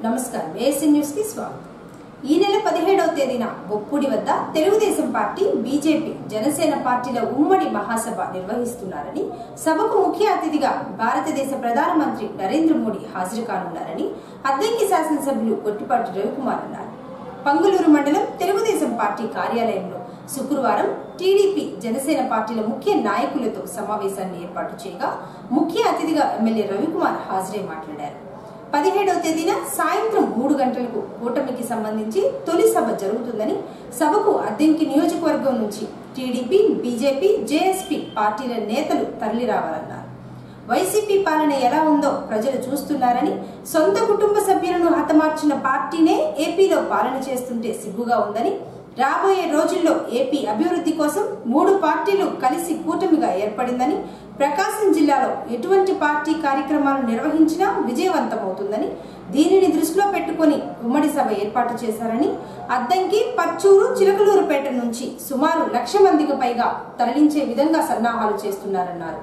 నమస్కారం ASC news కి స్వాగతం। ఈ నెల 17వ తేదీన బొప్పుడి వద్ద తెలుగుదేశం పార్టీ, బీజేపీ, జనసేన పార్టీల ఉమ్మడి మహాసభ నిర్వహిస్తున్నారని, సభకు ముఖ్య అతిథిగా భారతదేశ ప్రధానమంత్రి నరేంద్ర మోడీ హాజరు కానున్నారని అద్దంకి శాసనసభ్యులు గొట్టిపాటి రవికుమార్ అన్నారు। పంగులూరు మండలం తెలుగుదేశం పార్టీ కార్యాలయంలో శుక్రవారం టీడీపీ, జనసేన పార్టీల ముఖ్య నాయకులతో సమావేశాన్ని ఏర్పాటు చేయగా ముఖ్య అతిథిగా ఎమ్మెల్యే రవికుమార్ హాజరై మాట్లాడారు। 17వ తేదీన సాయంత్రం 3 గంటలకు కూటమికి సంబంధించి తొలి సభ జరుగుతుందని, సభకు అద్దంకి నియోజకవర్గం నుంచి టీడీపీ, బీజేపీ, జేఎస్పీ పార్టీల నేతలు తరలి రావాలన్నారు। వైసీపీ పాలన ఎలా ఉందో ప్రజలు చూస్తున్నారని, సొంత కుటుంబ సభ్యులను హతమార్చిన పార్టీనే ఏపీలో పాలన చేస్తుంటే సిగ్గుగా ఉందని, రాబోయే రోజుల్లో ఏపీ అభివృద్ధి కోసం 3 పార్టీలు కలిసి కూటమిగా ఏర్పడిందని, ప్రకాశం జిల్లాలో ఎటువంటి పార్టీ కార్యక్రమాలు నిర్వహించినా విజయవంతమవుతుందని, దీనిని దృష్టిలో పెట్టుకుని ఉమ్మడి సభ ఏర్పాటు చేశారని, అద్దంకి, పర్చూరు, చిలకలూరుపేట నుంచి సుమారు 1,00,000 మందికి పైగా తరలించే విధంగా సన్నాహాలు చేస్తున్నారన్నారు।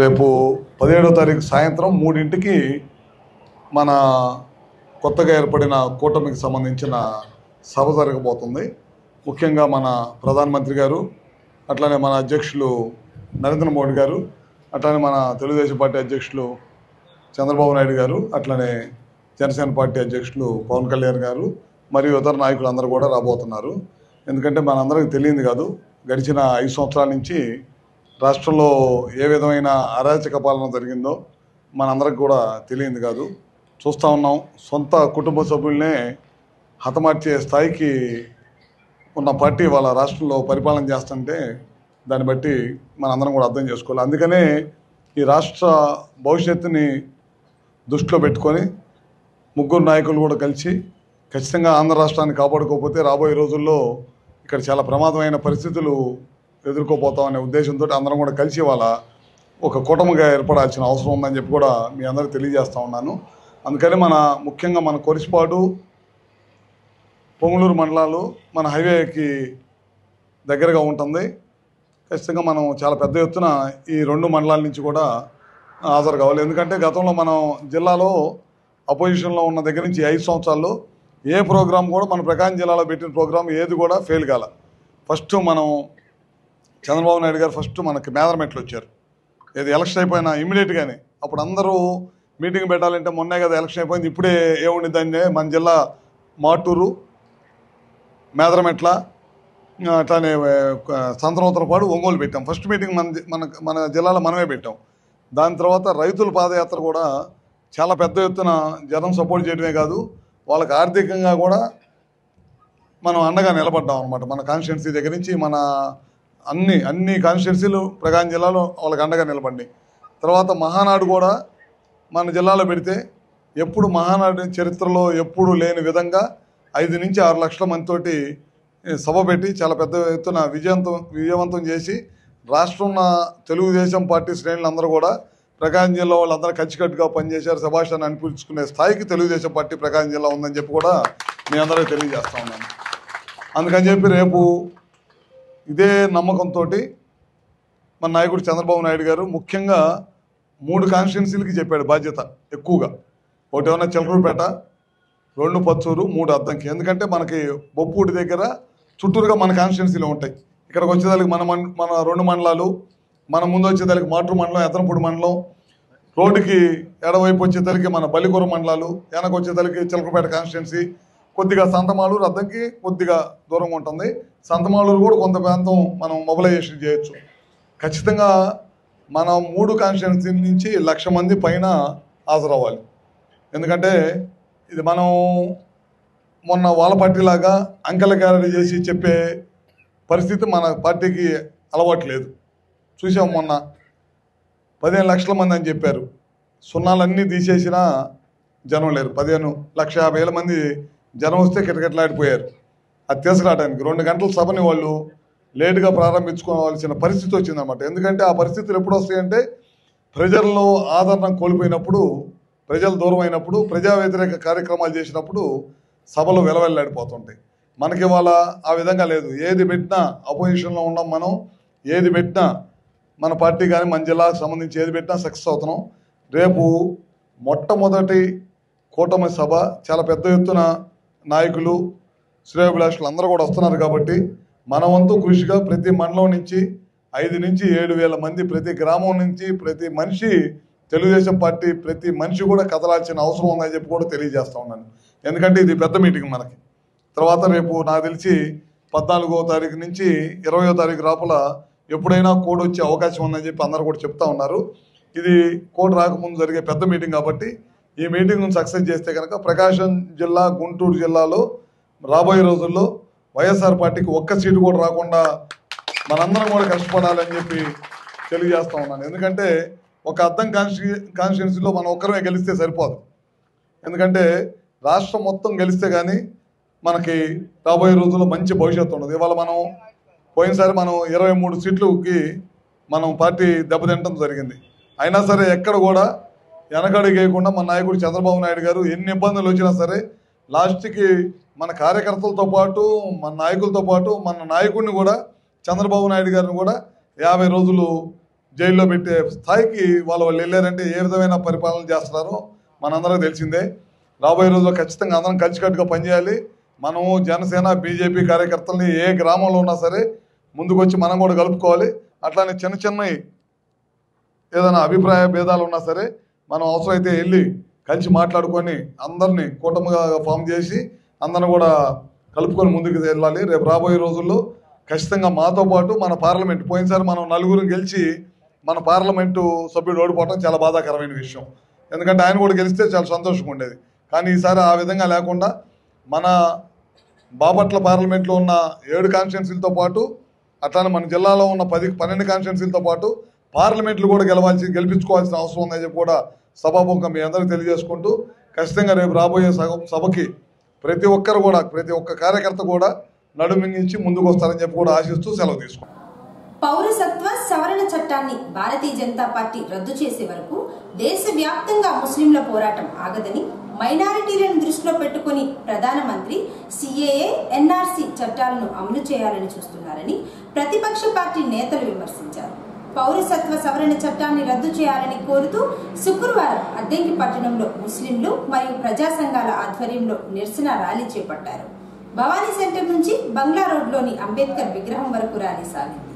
రేపు 17వ తారీఖు సాయంత్రం 3ంటికి మన కొత్తగా ఏర్పడిన కూటమికి సంబంధించిన సభ జరగబోతుంది। ముఖ్యంగా మన ప్రధానమంత్రి గారు, అట్లానే మన అధ్యక్షులు నరేంద్ర మోడీ గారు, అట్లానే మన తెలుగుదేశం పార్టీ అధ్యక్షులు చంద్రబాబు నాయుడు గారు, అట్లనే జనసేన పార్టీ అధ్యక్షులు పవన్ కళ్యాణ్ గారు మరియు ఇతర నాయకులు అందరూ కూడా రాబోతున్నారు। ఎందుకంటే మనందరికీ తెలియదు కాదు, గడిచిన 5 సంవత్సరాల నుంచి రాష్ట్రంలో ఏ విధమైన అరాచక పాలన జరిగిందో మనందరికి కూడా తెలియదు కాదు। చూస్తూ ఉన్నాం, సొంత కుటుంబ సభ్యులనే హతమార్చే స్థాయికి ఉన్న పార్టీ వాళ్ళ రాష్ట్రంలో పరిపాలన చేస్తుంటే దాన్ని బట్టి మనందరం కూడా అర్థం చేసుకోవాలి। అందుకనే ఈ రాష్ట్ర భవిష్యత్తుని దృష్టిలో పెట్టుకొని 3 నాయకులు కూడా కలిసి ఖచ్చితంగా ఆంధ్ర రాష్ట్రాన్ని కాపాడుకోకపోతే రాబోయే రోజుల్లో ఇక్కడ చాలా ప్రమాదమైన పరిస్థితులు ఎదుర్కోపోతామనే ఉద్దేశంతో అందరం కూడా కలిసి వాళ్ళ ఒక కూటమిగా ఏర్పడాల్సిన అవసరం ఉందని చెప్పి కూడా మీ అందరికీ తెలియజేస్తూ ఉన్నాను। అందుకని ముఖ్యంగా మన కొరిసిపాడు, పొంగులూరు మండలాలు మన హైవేకి దగ్గరగా ఉంటుంది। ఖచ్చితంగా మనం చాలా పెద్ద ఎత్తున ఈ 2 మండలాల నుంచి కూడా హాజరు కావాలి। ఎందుకంటే గతంలో మనం జిల్లాలో అపోజిషన్లో ఉన్న దగ్గర నుంచి 5 సంవత్సరాల్లో ఏ ప్రోగ్రాం కూడా మన ప్రకాశం జిల్లాలో పెట్టిన ప్రోగ్రాం ఏది కూడా ఫెయిల్ కాల। ఫస్ట్ మనం చంద్రబాబు నాయుడు గారు ఫస్ట్ మనకి మేదరమెట్లు వచ్చారు, ఏది ఎలక్షన్ అయిపోయినా ఇమ్మీడియట్గానే। అప్పుడు అందరూ మీటింగ్ పెట్టాలంటే మొన్నే కదా ఎలక్షన్ అయిపోయింది, ఇప్పుడే ఏముండిద్దని మన జిల్లా మాటూరు, మేదరమెట్ల, అట్లానే సంతనూతలపాడు, ఒంగోలు పెట్టాం। ఫస్ట్ మీటింగ్ మన జిల్లాలో మనమే పెట్టాం। దాని తర్వాత రైతుల పాదయాత్ర కూడా చాలా పెద్ద ఎత్తున జనం సపోర్ట్ చేయడమే కాదు, వాళ్ళకి ఆర్థికంగా కూడా మనం అండగా నిలబడ్డాం అనమాట। మన కాన్స్టిట్యున్సీ దగ్గర నుంచి మన అన్ని కాన్స్టిట్యున్సీలు ప్రకాశం జిల్లాలో వాళ్ళకి అండగా నిలబడి, తర్వాత మహానాడు కూడా మన జిల్లాలో పెడితే ఎప్పుడు మహానాడు చరిత్రలో ఎప్పుడు లేని విధంగా 5 నుంచి 6 లక్షల మందితోటి సభ పెట్టి చాలా పెద్ద ఎత్తున విజయవంతం చేసి రాష్ట్రంలో తెలుగుదేశం పార్టీ శ్రేణులందరూ కూడా ప్రకాశం జిల్లా వాళ్ళందరూ కచ్చికట్టుగా పనిచేశారు, శభాషాన్ని అనిపించుకునే స్థాయికి తెలుగుదేశం పార్టీ ప్రకాశం జిల్లా ఉందని చెప్పి కూడా మీ అందరికీ తెలియజేస్తూ ఉన్నాను। అందుకని చెప్పి రేపు ఇదే నమ్మకంతో మన నాయకుడు చంద్రబాబు నాయుడు గారు ముఖ్యంగా 3 కాన్స్టిట్యున్సీలకి చెప్పాడు బాధ్యత ఎక్కువగా। ఒకటి ఏమన్నా చిలకలూరుపేట, 2 పర్చూరు, 3 అద్దంకి। ఎందుకంటే మనకి బొప్పూడి దగ్గర చుట్టూరుగా మన కాన్స్టిట్యున్సీలు ఉంటాయి। ఇక్కడికి వచ్చేదానికి మన 2 మండలాలు, మన ముందు వచ్చేదానికి మాటూరు మండలం, ఎత్తనపూడి మండలం, రోడ్డుకి ఎడవైపు వచ్చేదానికి మన బల్లికూర మండలాలు, వెనక వచ్చేదానికి చిలకలూరుపేట కాన్స్టిట్యున్సీ, కొద్దిగా సంతమాలూరు అద్దంకి కొద్దిగా దూరంగా ఉంటుంది। సంతమాలూరు కూడా కొంత ప్రాంతం మనం మొబిలైజేషన్ చేయొచ్చు। ఖచ్చితంగా మనం 3 కాన్స్టిట్యున్సీ నుంచి 1,00,000 మంది పైన హాజరవ్వాలి। ఎందుకంటే ఇది మనం మొన్న వాళ్ళ పార్టీలాగా అంకెల క్యారీ చేసి చెప్పే పరిస్థితి మన పార్టీకి అలవాటు లేదు। చూసాం, మొన్న 15 లక్షల మంది అని చెప్పారు, సున్నాలన్నీ తీసేసినా జనం లేరు। 15,50,000 మంది జనం వస్తే కిటకిటలాడిపోయారు। అది తీసుకురావడానికి 2 గంటల సభని వాళ్ళు లేటుగా ప్రారంభించుకోవాల్సిన పరిస్థితి వచ్చిందన్నమాట। ఎందుకంటే ఆ పరిస్థితులు ఎప్పుడు వస్తాయంటే ప్రజల్లో ఆదరణ కోల్పోయినప్పుడు, ప్రజలు దూరం అయినప్పుడు, ప్రజా వ్యతిరేక కార్యక్రమాలు చేసినప్పుడు సభలు వెలవెల్లాడిపోతుంటాయి। మనకి ఇవాళ ఆ విధంగా లేదు। ఏది పెట్టినా అపోజిషన్లో ఉన్నాం మనం, ఏది పెట్టినా మన పార్టీ కానీ మన జిల్లాకు సంబంధించి ఏది పెట్టినా సక్సెస్ అవుతున్నాం। రేపు మొట్టమొదటి కూటమి సభ చాలా పెద్ద ఎత్తున నాయకులు శ్రేయోభిలాషులు అందరూ కూడా వస్తున్నారు కాబట్టి మన వంతు కృషిగా ప్రతి మండలం నుంచి 5 నుంచి 7,000 మంది, ప్రతి గ్రామం నుంచి ప్రతి మనిషి తెలుగుదేశం పార్టీ ప్రతి మనిషి కూడా కదలాల్సిన అవసరం ఉందని చెప్పి కూడా తెలియజేస్తా ఉన్నాను. ఎందుకంటే ఇది పెద్ద మీటింగ్ మనకి. తర్వాత రేపు నాకు తెలిసి 14వ తారీఖు నుంచి 20వ తారీఖు లోపల ఎప్పుడైనా కోడ్ వచ్చే అవకాశం ఉందని చెప్పి అందరూ కూడా చెప్తా ఉన్నారు. ఇది కోడ్ రాకముందు జరిగే పెద్ద మీటింగ్ కాబట్టి ఈ మీటింగ్ను సక్సెస్ చేస్తే కనుక ప్రకాశం జిల్లా, గుంటూరు జిల్లాలో రాబోయే రోజుల్లో వైఎస్ఆర్ పార్టీకి ఒక్క సీటు కూడా రాకుండా మనందరం కూడా కష్టపడాలని చెప్పి తెలియజేస్తా ఉన్నాను. ఎందుకంటే ఒక అద్దం కాన్స్టిట్యున్సీలో మనం ఒక్కరమే గెలిస్తే సరిపోదు. ఎందుకంటే రాష్ట్రం మొత్తం గెలిస్తే కానీ మనకి రాబోయే రోజుల్లో మంచి భవిష్యత్తు ఉండదు. ఇవాళ మనం పోయినసారి మనం 23 సీట్లకి మనం పార్టీ దెబ్బతింటం జరిగింది. అయినా సరే ఎక్కడ కూడా వెనకడుగు వేయకుండా మన నాయకుడు చంద్రబాబు నాయుడు గారు ఎన్ని ఇబ్బందులు వచ్చినా సరే లాస్ట్కి మన కార్యకర్తలతో పాటు మన నాయకులతో పాటు మన నాయకుడిని కూడా చంద్రబాబు నాయుడు గారిని కూడా 50 రోజులు జైల్లో పెట్టే స్థాయికి వాళ్ళు వెళ్ళారంటే ఏ విధమైన పరిపాలన చేస్తున్నారో మనందరికీ తెలిసిందే. రాబోయే రోజుల్లో ఖచ్చితంగా అందరం కలిసికట్టుగా పనిచేయాలి. మనము జనసేన, బీజేపీ కార్యకర్తల్ని ఏ గ్రామంలో ఉన్నా సరే ముందుకు వచ్చి మనం కూడా కలుపుకోవాలి. అట్లానే చిన్న చిన్నవి ఏదైనా అభిప్రాయ భేదాలు ఉన్నా సరే మనం అవసరమైతే వెళ్ళి కలిసి మాట్లాడుకొని అందరినీ కూటమిగా ఫామ్ చేసి అందరిని కూడా కలుపుకొని ముందుకు వెళ్ళాలి. రేపు రాబోయే రోజుల్లో ఖచ్చితంగా మాతో పాటు మన పార్లమెంట్, పోయినసారి మనం 4 గెలిచి మన పార్లమెంటు సభ్యుడు ఓడిపోవడం చాలా బాధాకరమైన విషయం. ఎందుకంటే ఆయన కూడా గెలిస్తే చాలా సంతోషంగా ఉండేది. కానీ ఈసారి ఆ విధంగా లేకుండా మన బాపట్ల పార్లమెంట్లో ఉన్న 7 కాన్స్టిట్యున్సీలతో పాటు అట్లానే మన జిల్లాలో ఉన్న 12 కాన్స్టిట్యున్సీలతో పాటు పార్లమెంట్లు కూడా గెలిపించుకోవాల్సిన అవసరం ఉందని చెప్పి కూడా సభాముఖంగా మీ అందరికీ తెలియజేసుకుంటూ ఖచ్చితంగా రేపు రాబోయే సభకి ప్రతి ఒక్కరు కూడా ప్రతి ఒక్క కార్యకర్త కూడా నడుమింగించి ముందుకు వస్తారని చెప్పి కూడా ఆశిస్తూ సెలవు తీసుకుంటాం. పౌరసత్వ సవరణ చట్టాన్ని భారతీయ జనతా పార్టీ రద్దు చేసే వరకు దేశవ్యాప్తంగా ముస్లింల పోరాటం ఆగదని, మైనారిటీలను దృష్టిలో పెట్టుకుని ప్రధానమంత్రి సిఏఏ, ఎన్ఆర్సీ చట్టాలను అమలు చేయాలని చూస్తున్నారని ప్రతిపక్ష పార్టీ నేతలు విమర్శించారు. పౌరసత్వ సవరణ చట్టాన్ని రద్దు చేయాలని కోరుతూ శుక్రవారం అద్దెంకి పట్టణంలో ముస్లింలు మరియు ప్రజా సంఘాల ఆధ్వర్యంలో నిరసన ర్యాలీ చేపట్టారు. భవానీ సెంటర్ నుంచి బంగ్లా రోడ్లోని అంబేద్కర్ విగ్రహం వరకు ర్యాలీ సాగింది.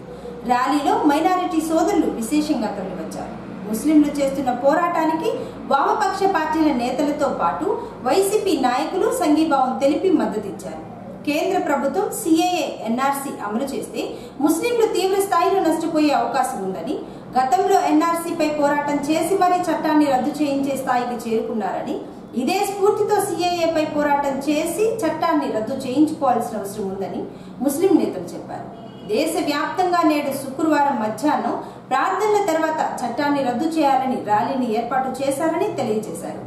ర్యాలీలో మైనారిటీ సోదరులు విశేషంగా తరలివచ్చారు. ముస్లింలు చేస్తున్న పోరాటానికి వామపక్ష పార్టీల నేతలతో పాటు వైసీపీ నాయకులు సంఘీభావం తెలిపి మద్దతిచ్చారు. కేంద్ర ప్రభుత్వం సిఏఏ, ఎన్ఆర్సీ అమలు చేస్తే ముస్లింలు తీవ్ర స్థాయిలో నష్టపోయే అవకాశం ఉందని, గతంలో ఎన్ఆర్సీపై పోరాటం చేసి మరీ చట్టాన్ని రద్దు చేయించే స్థాయికి చేరుకున్నారని, ఇదే స్ఫూర్తితో సిఏఏపై పోరాటం చేసి చట్టాన్ని రద్దు చేయించుకోవాల్సిన అవసరం ఉందని ముస్లిం నేతలు చెప్పారు. దేశవ్యాప్తంగా నేడు శుక్రవారం మధ్యాహ్నం ప్రార్థనల తర్వాత చట్టాన్ని రద్దు చేయాలని ర్యాలీని ఏర్పాటు చేశారని తెలియజేశారు.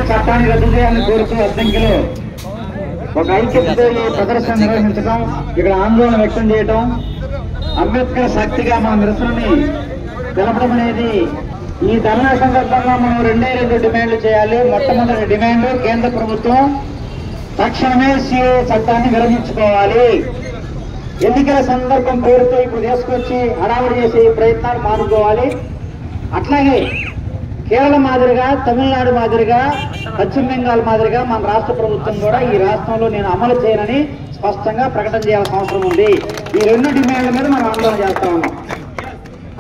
చట్టాన్ని రద్దు చేయాలని కోరుతూ అద్దంకిలో ఒక ఐక్యతతో ప్రదర్శన నిర్వహించడం, ఇక్కడ ఆందోళన వ్యక్తం చేయడం, అంబేద్కర్ శక్తిగా మన నిరసనని తెలపడం అనేది ఈ ధర్నా సందర్భంగా మనం 2 డిమాండ్లు చేయాలి. మొట్టమొదటి డిమాండ్, కేంద్ర ప్రభుత్వం తక్షణమే సిఏ చట్టాన్ని విరమించుకోవాలి. ఎన్నికల సందర్భం పేరుతో ఇప్పుడు తీసుకొచ్చి హడావుడి చేసే ఈ ప్రయత్నాలు మానుకోవాలి. అట్లాగే కేరళ మాదిరిగా, తమిళనాడు మాదిరిగా, పశ్చిమ బెంగాల్ మాదిరిగా మన రాష్ట్ర ప్రభుత్వం కూడా ఈ రాష్ట్రంలో నేను అమలు చేయనని స్పష్టంగా ప్రకటన చేయాల్సిన అవసరం ఉంది. ఈ 2 డిమాండ్ల మీద మనం ఆందోళన చేస్తా ఉన్నాం.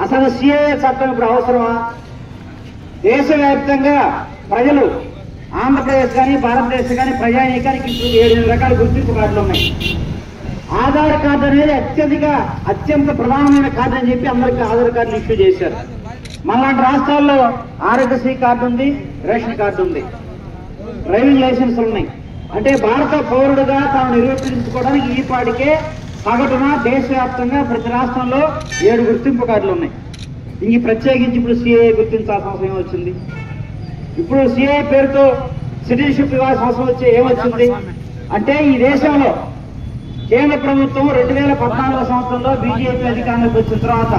అసలు సిఏఏ చట్టం ఇప్పుడు అవసరమా? దేశవ్యాప్తంగా ప్రజలు, ఆంధ్రప్రదేశ్ కానీ భారతదేశం కానీ ప్రజానీకానికి 7 రకాల గుర్తింపు కార్డులు ఉన్నాయి. ఆధార్ కార్డు అనేది అత్యంత ప్రధానమైన కార్డు అని చెప్పి అందరికీ ఆధార్ కార్డులు ఇష్యూ చేశారు. మనలాంటి రాష్ట్రాల్లో ఆరోగ్యశ్రీ కార్డు ఉంది, రేషన్ కార్డు ఉంది, డ్రైవింగ్ లైసెన్స్లు ఉన్నాయి. అంటే భారత పౌరుడుగా తాను నిరూపించుకోవడానికి ఈ పాటికే సగటున దేశవ్యాప్తంగా ప్రతి రాష్ట్రంలో 7 గుర్తింపు కార్డులు ఉన్నాయి. ఇంక ప్రత్యేకించి ఇప్పుడు సిఏఏ గుర్తించాల్సిన అవసరం వచ్చింది. ఇప్పుడు సిఏఏ పేరుతో సిటిజన్షిప్ ఇవ్వాల్సిన అవసరం వచ్చి ఏమొచ్చింది అంటే, ఈ దేశంలో కేంద్ర ప్రభుత్వం 2014 సంవత్సరంలో బీజేపీ అధికారంలోకి వచ్చిన తర్వాత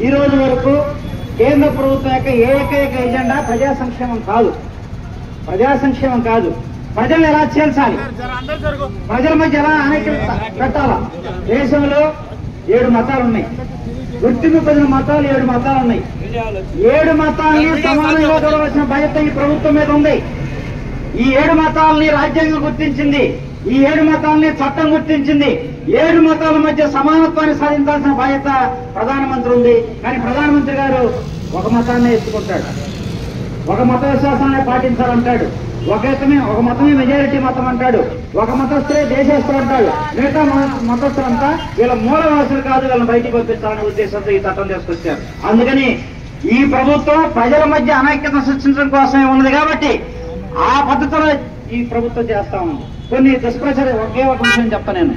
ఈ రోజు వరకు కేంద్ర ప్రభుత్వం యొక్క ఏకైక ఎజెండా ప్రజా సంక్షేమం కాదు. ప్రజలు ఎలా చేర్చాలి, ప్రజల మధ్య ఎలా అనేకత పెట్టాలా. దేశంలో 7 మతాలు ఉన్నాయి, గుర్తింపు పొందిన మతాలు 7 మతాలు ఉన్నాయి. 7 మతాల్ని సమానంగా చూడవలసిన బాధ్యత ఈ ప్రభుత్వం మీద ఉంది. ఈ 7 మతాలని రాజ్యాంగం గుర్తించింది. ఈ 7 మతాలని చట్టం గుర్తించింది. 7 మతాల మధ్య సమానత్వాన్ని సాధించాల్సిన బాధ్యత ప్రధానమంత్రి ఉంది. కానీ ప్రధానమంత్రి గారు ఒక మతాన్ని ఎత్తుకుంటాడు, ఒక మత విశ్వాసాన్ని పాటించాలంటాడు, ఒక మతమే మెజారిటీ మతం అంటాడు, ఒక మతస్థులే దేశస్తులు అంటాడు. మిగతా మతస్థులంతా వీళ్ళ మూలవాసులు కాదు, వీళ్ళని బయటికి పంపించాలనే ఉద్దేశంతో ఈ చట్టం తీసుకొచ్చారు. అందుకని ఈ ప్రభుత్వం ప్రజల మధ్య అనైక్యత సృష్టించడం కోసమే ఉన్నది కాబట్టి ఆ పద్ధతిలో ఈ ప్రభుత్వం చేస్తా ఉంది. కొన్ని దుష్ప్రచారం ఒకే ఒక విషయం చెప్తా నేను.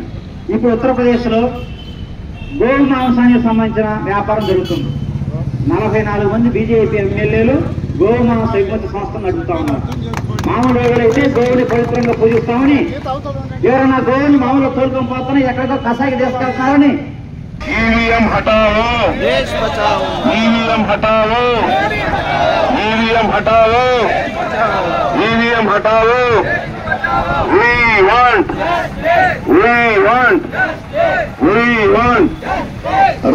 ఇప్పుడు ఉత్తరప్రదేశ్ లో గోవు మాంసానికి సంబంధించిన వ్యాపారం జరుగుతుంది. 44 మంది బీజేపీ ఎమ్మెల్యేలు గోవు మాంస ఎగుమతి సంస్థను నడుపుతా ఉన్నారు. మామూలు రోజులైతే గోవుని పవిత్రంగా పూజిస్తామని, ఎవరైనా గోవుని మామూలు తోలుకొని పోతాను ఎక్కడికో కసాయికి తీసుకెళ్తారని ईवीएम हटाओ, देश बचाओ, ईवीएम हटाओ, ईवीएम हटाओ, ईवीएम हटाओ. We want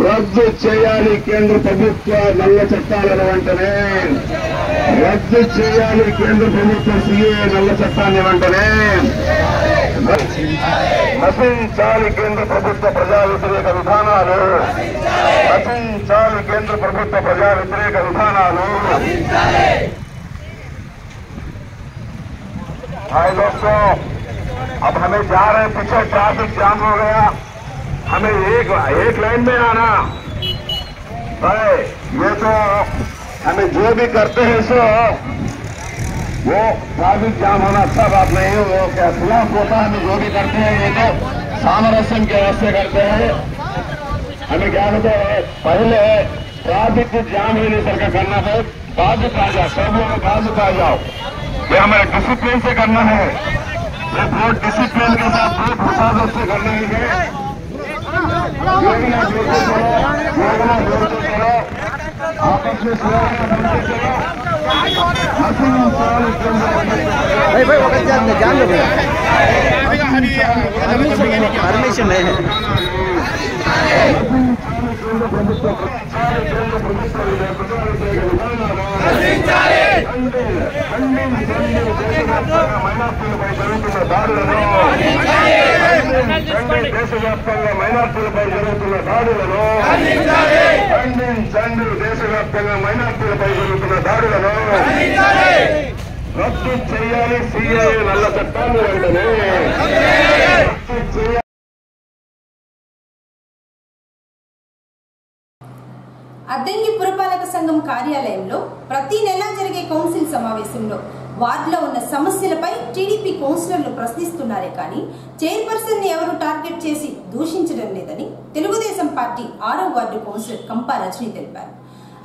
రద్దు చేయాలి కేంద్ర ప్రభుత్వ నల్ల చట్టాలను వెంటనే, రద్దు చేయాలి కేంద్ర ప్రభుత్వ సీఏ నల్ల చట్టాన్ని వెంటనే, నశించాలి కేంద్ర ప్రభుత్వ ప్రజా వ్యతిరేక విధానాలు, నశించాలి కేంద్ర ప్రభుత్వ ప్రజా వ్యతిరేక విధానాలు. भाई दोस्तों, अब हमें जा रहे हैं, पीछे ट्रैफिक जाम हो गया, हमें एक लाइन में आना भाई. ये तो हमें जो भी करते हैं सो वो ट्रैफिक जाम होना अच्छा बात नहीं है, वो क्या खिलाफ होता है. हमें जो भी करते हैं ये तो सामरस्यम के वास्ते करते हैं. हमें क्या होता है, पहले ट्रैफिक जाम ही नहीं सरकार करना है, बाजू आ जाओ, सब लोग बाजू आ जाओ. ये हमें डिसिप्लिन से करना है, ये बहुत डिसिप्लिन के साथ बहुत हिफाजत से करना है. योजना जोड़ते चलो, योजना जोड़ते चलो, आपस में परमिशन नहीं है. దేశవ్యాప్తంగా మైనార్టీలపై జరుగుతున్న దాడులను, దేశవ్యాప్తంగా మైనార్టీలపై జరుగుతున్న దాడులను రద్దు చేయాలి. సీఏఏ నల్ల చట్టాన్ని వెంటనే రద్దు చేయాలి. అద్దంకి పురపాలక సంఘం కార్యాలయంలో ప్రతి నెల జరిగే కౌన్సిల్ సమావేశంలో వార్డులో ఉన్న సమస్యలపై టీడీపీ కౌన్సిలర్లు ప్రశ్నిస్తున్నారే కానీ చైర్పర్సన్ ని ఎవరు టార్గెట్ చేసి దూషించడం లేదని తెలుగుదేశం పార్టీ 6వ వార్డు కౌన్సిలర్ కంపా రజని తెలిపారు.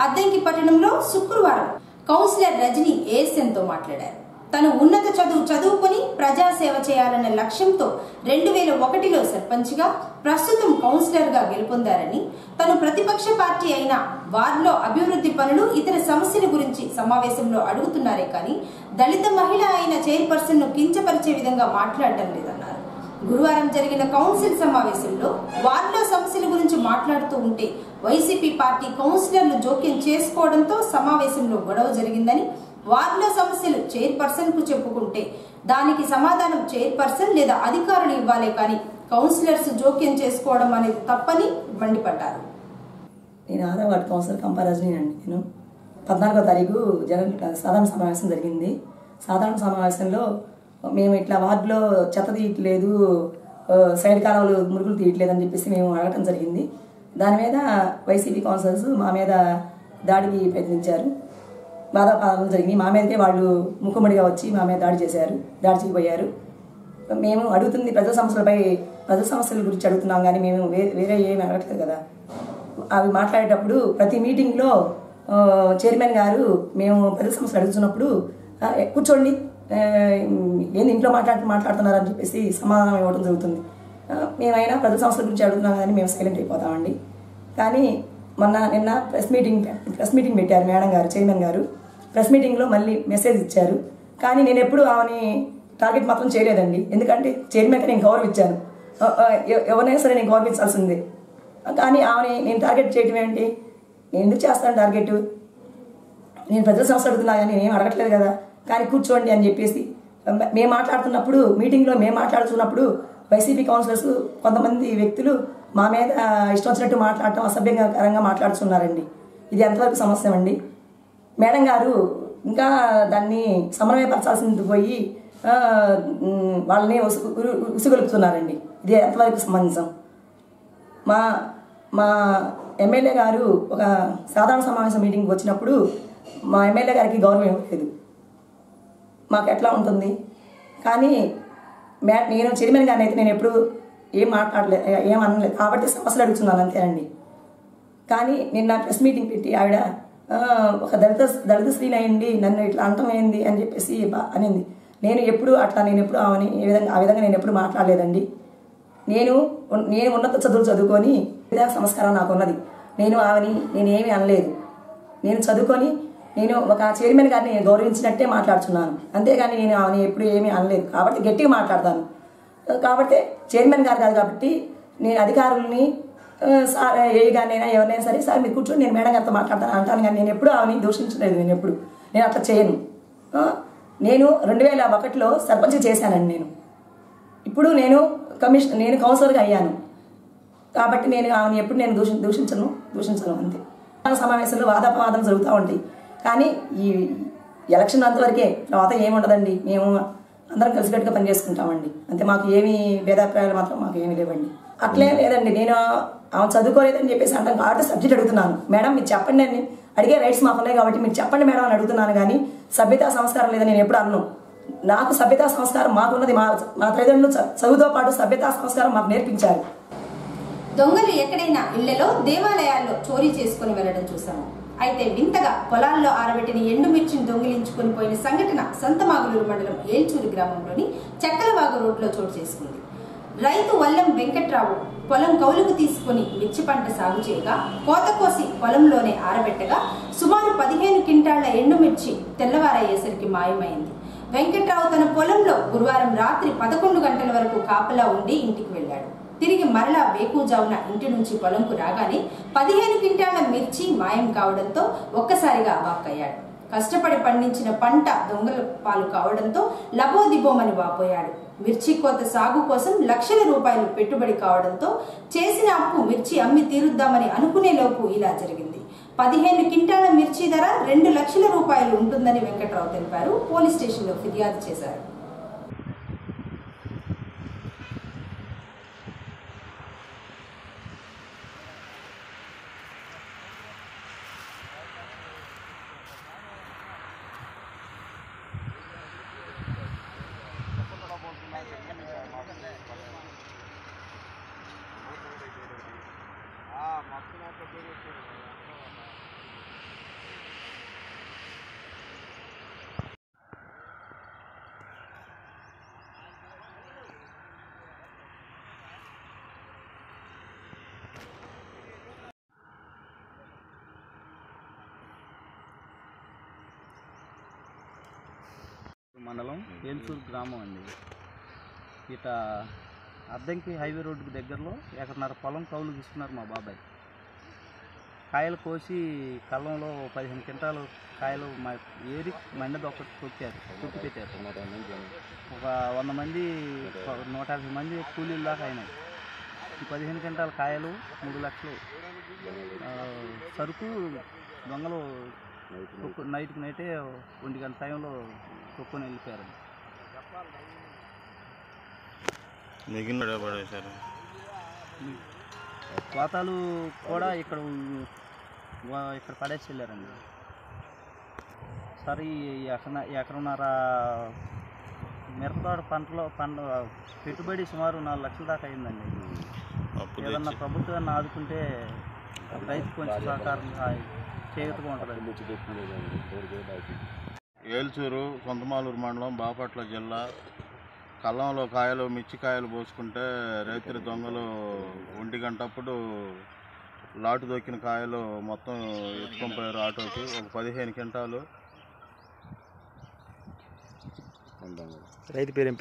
అద్దంకి పట్టణంలో శుక్రవారం కౌన్సిలర్ రజని ఏఎస్ఎన్ తో మాట్లాడారు. తను ఉన్నత చదువుకుని ప్రజాసేవ చేయాలన్న లక్ష్యంతో 2001లో సర్పంచ్గా, ప్రస్తుతం కౌన్సిలర్ గా గెలుపొందారని, తను ప్రతిపక్ష పార్టీ అయిన వార్డులో అభివృద్ధి పనులు, ఇతర సమస్యల గురించి సమావేశంలో అడుగుతున్నారే కానీ దళిత మహిళ అయిన చైర్పర్సన్ ను కించపరిచే విధంగా మాట్లాడటం లేదన్నారు. గురువారం జరిగిన కౌన్సిల్ సమావేశంలో వార్డులో సమస్యల గురించి మాట్లాడుతూ ఉంటే వైసీపీ పార్టీ కౌన్సిలర్లు జోక్యం చేసుకోవడంతో సమావేశంలో గొడవ జరిగిందని, వార్డులో సమస్యలు చైర్పర్సన్ కు చెప్పుకుంటే దానికి సమాధానం చైర్పర్సన్ లేదా అధికారులు ఇవ్వాలే కానీ కౌన్సిలర్స్ జోక్యం చేసుకోవడం అనేది తప్పని మండిపడ్డారు. నేను 6వ వార్డు కౌన్సిలర్ కంపా రజని అండి. నేను 14వ తారీఖు సాధారణ సమావేశం జరిగింది. సాధారణ సమావేశంలో మేము ఇట్లా వార్డులో చెత్త తీయట్లేదు, సైడ్ కాలువలు మురుగులు తీయట్లేదు అని చెప్పేసి మేము అడగటం జరిగింది. దాని మీద వైసీపీ కౌన్సిలర్స్ మా మీద దాడికి ప్రయత్నించారు. బాధాపాదాలు జరిగినాయి. మా మీదకే వాళ్ళు ముక్కుమడిగా వచ్చి మా మీద దాడి చేయబోయారు. మేము అడుగుతుంది ప్రజల సమస్యల గురించి అడుగుతున్నాం కానీ మేము వేరే ఏమి అడగట్లేదు కదా. అవి మాట్లాడేటప్పుడు ప్రతి మీటింగ్లో చైర్మన్ గారు మేము ప్రజల సమస్యలు అడుగుతున్నప్పుడు కూర్చోండి, ఏంది ఇంట్లో మాట్లాడుతున్నారని చెప్పేసి సమాధానం ఇవ్వడం జరుగుతుంది. మేమైనా ప్రజల సమస్యల గురించి అడుగుతున్నాం కానీ మేము సైలెంట్ అయిపోతామండి. కానీ నిన్న ప్రెస్ మీటింగ్ పెట్టారు మేడం గారు, చైర్మన్ గారు. ప్రెస్ మీటింగ్లో మళ్ళీ మెసేజ్ ఇచ్చారు. కానీ నేను ఎప్పుడు ఆమెని టార్గెట్ మాత్రం చేయలేదండి. ఎందుకంటే చైర్మన్కి నేను గౌరవించాను, ఎవరైనా సరే నేను గౌరవించాల్సిందే. కానీ ఆమెని నేను టార్గెట్ చేయటం ఏంటి? నేను ఎందుకు చేస్తాను టార్గెట్? నేను ప్రజల సమస్యలు అడుగుతున్నా కానీ నేనేం అడగట్లేదు కదా, కానీ కూర్చోండి అని చెప్పేసి మేము మాట్లాడుతున్నప్పుడు, మీటింగ్లో మేము మాట్లాడుతున్నప్పుడు వైసీపీ కౌన్సిలర్స్ కొంతమంది వ్యక్తులు మా మీద ఇష్టం వచ్చినట్టు మాట్లాడటం, అసభ్యంకరంగా మాట్లాడుతున్నారండి. ఇది ఎంతవరకు సమస్య అండి? మేడం గారు ఇంకా దాన్ని సమన్వయపరచాల్సింది పోయి వాళ్ళని ఉసుగొలుపుతున్నారండి. ఇది ఎంతవరకు సమంజసం? మా ఎమ్మెల్యే గారు ఒక సాధారణ సమావేశం మీటింగ్కి వచ్చినప్పుడు మా ఎమ్మెల్యే గారికి గౌరవం ఇవ్వలేదు. మాకు ఎట్లా ఉంటుంది? కానీ నేను చైర్మన్ గారిని అయితే నేను ఎప్పుడు ఏం మాట్లాడలేదు, ఏం అనలేదు కాబట్టి సమస్యలు అడుగుతున్నాను అంతేనండి. కానీ నిన్న ప్రెస్ మీటింగ్ పెట్టి ఆవిడ ఒక దళిత స్త్రీని అయ్యండి నన్ను ఇట్లా అంటం ఏంది అని చెప్పేసి అనింది. నేను ఎప్పుడు ఆమెని ఆ విధంగా నేను ఎప్పుడు మాట్లాడలేదండి. నేను ఉన్నత చదువులు చదువుకొని విధాన సంస్కారం నాకు ఉన్నది. నేనేమి అనలేదు. నేను చదువుకొని నేను ఒక చైర్మన్ గారిని గౌరవించినట్టే మాట్లాడుతున్నాను, అంతేగాని నేను ఆమెని ఎప్పుడు ఏమీ అనలేదు. కాబట్టి గట్టిగా మాట్లాడతాను. కాబట్టి చైర్మన్ గారు కాదు కాబట్టి నేను అధికారులని సార్ ఏగానైనా ఎవరినైనా సరే సార్ మీరు కూర్చొని నేను మేడం గారితో మాట్లాడతాను అంటాను, కానీ నేను ఎప్పుడు ఆమెని దూషించలేదు. నేను అట్లా చేయను. నేను 2001లో సర్పంచ్ చేశానండి. ఇప్పుడు నేను కౌన్సిలర్గా అయ్యాను కాబట్టి నేను ఆమెను ఎప్పుడు నేను దూషించను అంతే. సమావేశంలో వాదాపవాదం జరుగుతూ ఉంటాయి, కానీ ఈ ఎలక్షన్ అంతవరకే, తర్వాత ఏమి ఉండదండి. మేము అందరం కలిసికట్టుగా పనిచేసుకుంటామండి అంతే. మాకు ఏమి భేదాభిప్రాయాలు మాత్రం మాకు ఏమీ లేవండి. అట్లే లేదండి. నేను ఆమె చదువుకోలేదని చెప్పేసి అంటాను కాబట్టి సబ్జెక్ట్ అడుగుతున్నాను. మేడం మీరు చెప్పండి అని అడిగే రైట్స్ మాకు ఉన్నాయి కాబట్టి మీరు చెప్పండి మేడం అని అడుగుతున్నాను, కానీ సభ్యతా సంస్కారం లేదని నేను ఎప్పుడు అన్నాను. నాకు సభ్యతా సంస్కారం మాకున్నది. మా తల్లిదండ్రులు చదువుతో పాటు సభ్యతా సంస్కారం మాకు నేర్పించారు. దొంగలు ఎక్కడైనా ఇళ్లలో, దేవాలయాల్లో చోరీ చేసుకుని వెళ్లడం చూసాము. అయితే వింతగా పొలాల్లో ఆరబెట్టిన ఎండుమిర్చిని దొంగిలించుకుని పోయిన సంఘటన సంతమాగులూరు మండలం ఏల్చూరు గ్రామంలోని చెక్కలవాగు రోడ్లో చోటు చేసుకుంది. రైతు వల్లం వెంకట్రావు పొలం కౌలుకు తీసుకుని మిర్చి పంట సాగు చేయగా కోత కోసి పొలంలోనే ఆరబెట్టగా సుమారు 15 క్వింటాళ్ల ఎండుమిర్చి తెల్లవారయ్యేసరికి మాయమైంది. వెంకట్రావు తన పొలంలో గురువారం రాత్రి 11 గంటల వరకు కాపలా ఉండి ఇంటికి వెళ్లాడు. తిరిగి మరలా వేకుజామున ఇంటి నుంచి పొలంకు రాగానే 15 క్వింటాళ్ల మిర్చి మాయం కావడంతో ఒక్కసారిగా అవాక్కయ్యాడు. కష్టపడి పండించిన పంట దొంగల పాలు కావడంతో లబోదిబోమని వాపోయాడు. మిర్చి కోత సాగు కోసం లక్షల రూపాయలు పెట్టుబడి కావడంతో చేసిన అప్పు మిర్చి అమ్మి తీరుద్దామని అనుకునేలోపు ఇలా జరిగింది. 15 క్వింటాళ్ల మిర్చి ధర 2 లక్షల రూపాయలు ఉంటుందని వెంకట్రావు తెలిపారు. పోలీస్ స్టేషన్లో ఫిర్యాదు చేశారు. మండలం ఏల్చూరు గ్రామం అండి. ఇట అద్దంకి హైవే రోడ్డుకి దగ్గరలో ఎకరన్నర పొలం కౌలు తీసుకున్నారు మా బాబాయ్. కాయలు కోసి కళ్ళంలో 15 క్వింటాలు కాయలు ఏరి మండది ఒకటి కొట్టి పెట్టారు. ఒక 100 మంది 150 మంది కూలీలు దాకా అయినాయి. ఈ 15 క్వింటాల కాయలు 3 లక్షలు సరుకు దొంగలు నైట్కి నైటే 1 గంట టైంలో తొక్కుని వెళ్ళిపోయారు. కోతాలు కూడా ఇక్కడ పడేసి వెళ్ళారండి. సరే ఎకరన్నర మిరపతోట పంట పెట్టుబడి సుమారు 4 లక్షల దాకా అయిందండి. ఏదన్నా ప్రభుత్వాన్ని ఆదుకుంటే రైతు కొంచెం సహకారం చేయుతగా ఉంటుంది. ఏల్చూరు సొంతమాలూరు మండలం బాపట్ల జిల్లా. కళ్ళంలో కాయలు మిర్చి కాయలు పోసుకుంటే రైతుల దొంగలు 1 గంటప్పుడు లాటు దొక్కిన కాయలు మొత్తం ఎత్తుకొని పోయారు ఆటోకి. ఒక 15 క్వింటాలు. రైతు పేరు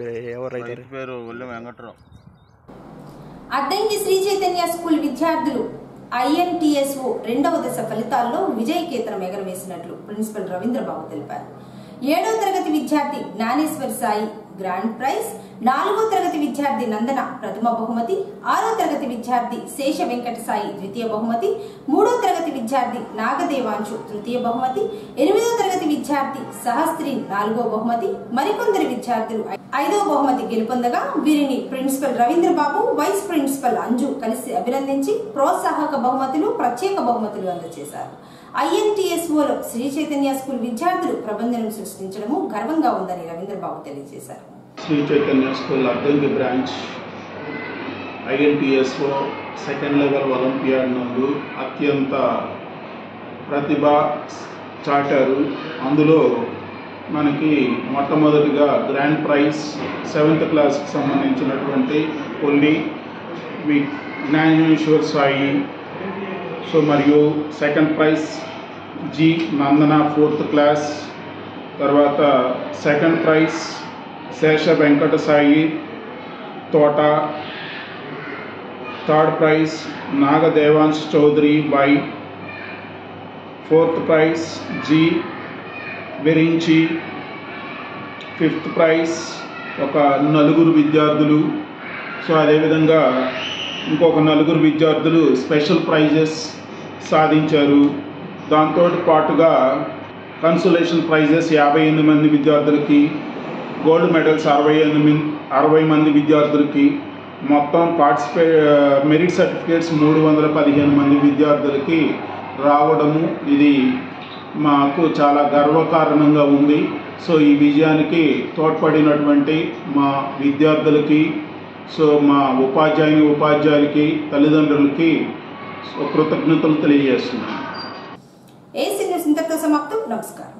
రైతు పేరు వల్లం వెంకట్రావు. అద్దంకి శ్రీ చైతన్య స్కూల్ విద్యార్థులు INTSO రెండవ దశ ఫలితాల్లో విజయకేతనం ఎగరవేసినట్లు ప్రిన్సిపల్ రవీంద్రబాబు తెలిపారు. 7వ తరగతి విద్యార్థి జ్ఞానేశ్వర్ సాయి గ్రాండ్ ప్రైజ్, 4వ తరగతి విద్యార్థి నందన ప్రథమ బహుమతి, 6వ తరగతి విద్యార్థి శేష వెంకట సాయి ద్వితీయ బహుమతి, 3వ తరగతి విద్యార్థి నాగదేవాంశు తృతీయ బహుమతి, 8వ తరగతి విద్యార్థి సహస్త్రి 4వ బహుమతి, మరికొందరు విద్యార్థులు 5వ బహుమతి గెలుపొందగా వీరిని principal Ravindrababu, vice principal Anju కలిసి అభినందించి ప్రోత్సాహక బహుమతులు, ప్రత్యేక బహుమతులు అందజేశారు. INTSOలో శ్రీ చైతన్య స్కూల్ విద్యార్థులు ప్రబంధనం సృష్టించడము గర్వంగా ఉందని రవీంద్రబాబు తెలియజేశారు. Sri Chaitanya school Addanki branch INTSO second level olympiad నందు అత్యంత ప్రతిభ చాటారు. అందులో మనకి మొట్టమొదటిగా గ్రాండ్ ప్రైజ్ 7th క్లాస్కి సంబంధించినటువంటి కొల్లి జ్ఞానేశ్వర్ సాయి, సో మరియు second prize G Nandana 4th class, తర్వాత second prize Sesha Venkata Sai Thota, third prize Nagadevansh Chowdary బై, 4th prize G Berinchi, 5th prize ఒక నలుగురు విద్యార్థులు, సో అదేవిధంగా ఇంకొక నలుగురు విద్యార్థులు స్పెషల్ ప్రైజెస్ సాధించారు. దాంతో పాటుగా కన్సోలేషన్ ప్రైజెస్ 58 మంది విద్యార్థులకి, గోల్డ్ మెడల్స్ 60 మంది విద్యార్థులకి, మొత్తం మెరిట్ సర్టిఫికేట్స్ 315 మంది విద్యార్థులకి రావడము ఇది మాకు చాలా గర్వకారణంగా ఉంది. సో ఈ విజయానికి తోడ్పడినటువంటి మా విద్యార్థులకి, సో మా ఉపాధ్యాయులకి, తల్లిదండ్రులకి కృతజ్ఞతలు తెలియజేస్తున్నాను. ఏసీ న్యూస్ ఇంతటితో సమాప్తం. నమస్కారం.